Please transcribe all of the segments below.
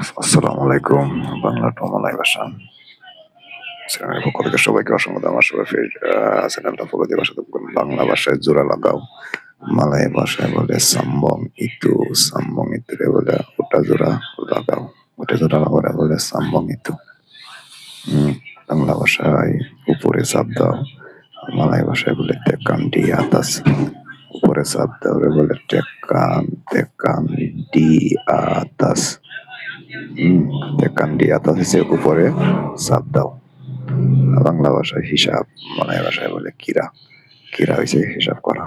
আসসালামু আলাইকুম। বাংলা টমলাই ভাষা চ্যানেলের পক্ষ থেকে সবাইকে অসংখ্য আমার চ্যানেলটা ফলো দিয়ে পাশে থাকবেন। বাংলা ভাষায় জোড়া লাগাও, মালয় ভাষায় বলে সাম্বং ইতু, সাম্বং ইতুরে বলে ওটা জোড়া লাগাও, ওটা জোড়া লাগালে বলে সাম্বং ইতু। বাংলা ভাষায় উপরে চাপ দাও, মালয় ভাষায় বলে টেকান ডি আতাস, উপরে চাপ দাও বলে টেকান টেকান ডি আতাস। টেকান ডি আতাস হচ্ছে উপরে চাপ দাও। বাংলা ভাষায় হিসাব, মালয় ভাষায় বলে কিরা, কিরা হয়েছে হিসাব করা,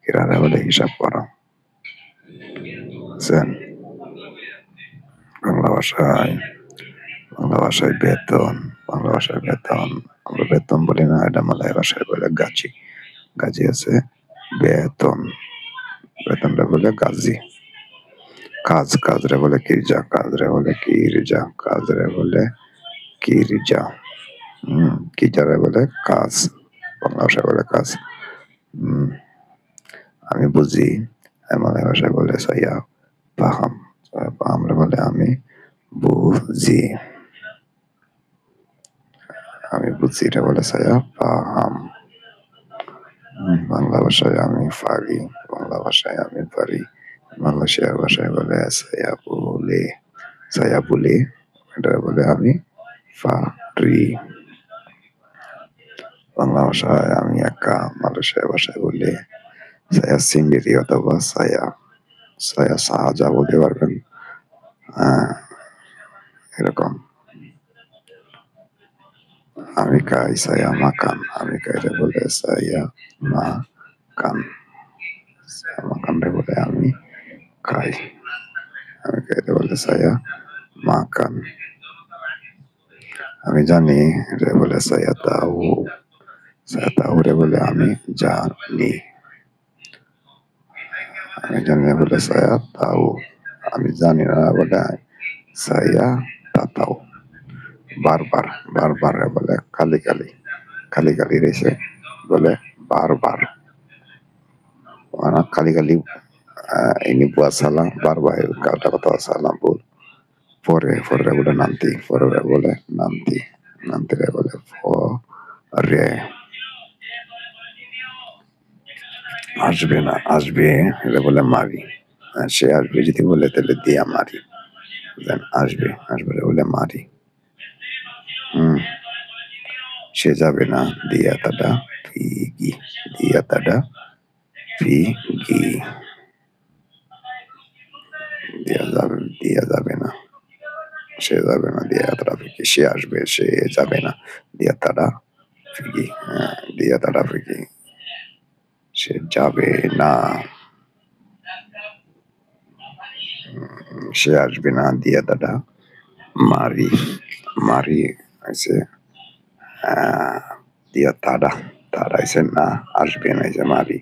কিরারে বলে হিসাব করা। বুঝছেন? বাংলা ভাষায় বেতন, বাংলা ভাষায় বেতন আমরা বেতন বলি না, এটা মালয় ভাষায় বলে গাছি, গাছি আছে বেতন, বেতনটা বলে গাজি। কাজ, কাজরে বলে কিরজা, কাজরে বলে কিরজা, কাজরে বলে কিরজা। কিজারে বলে কাজ, বাংলা ভাষায় বলে কাজ। আমি বুঝি, মালয় ভাষায় বলে সাইয়া পাহাম, পাহামরে বলে আমি বুঝি, আমি বুঝি এটা বলে সাইয়া পাহাম। বাংলা ভাষায় আমি পারি, বাংলা ভাষায় আমি পারি, মালয়েশিয়ার ভাষায় বলে সাইয়া বলে, সাইয়া বলে এটা বলে আমি পারি। বাংলা ভাষায় আমি একা, মালয়েশিয়ার ভাষায় বলে saya sendiri অথবা saya saja বলতে পারবেন। এরকম আমি খাই saya makan, আমি খাইলে বলে saya makan, saya makan রে বলে আমি খাই, আমি খাইলে বলে saya makan। আমি জানি রে বলে saya tahu, saya tahu রে বলে আমি জানি, আমি জানি বলে saya tahu, আমি জানি না বলে saya tak tahu। বারবার, বারবার বলে খালি খালি, খালি খালি রয়েছে বলে বারবার, মানে খালি খালি ini buat salah বারবার kata kata salah bol, পরে পরে বলে nanti, পরে বলে nanti, nanti বলে পরে। আসবে না, আসবে এটা বলে মারি, সে আসবে যদি বলে তাহলে দিয়া মারি, আসবে, আসবে বলে মারি। সে যাবে না, দিয়া তাডা পিগি, দিয়া তাডা পিগি, দিয়া যাবে না, সে যাবে না, দিয়া তাডা পিগি, সে আসবে, সে যাবে না, দিয়া তাডা পিগি, দিয়া তাডা পিগি, সে যাবে না, সে আসবে না, দিয়া তাডা মারি, মারি আছে দিয়া তাডা, তাডা আছে না, আসবে না, যে মারি।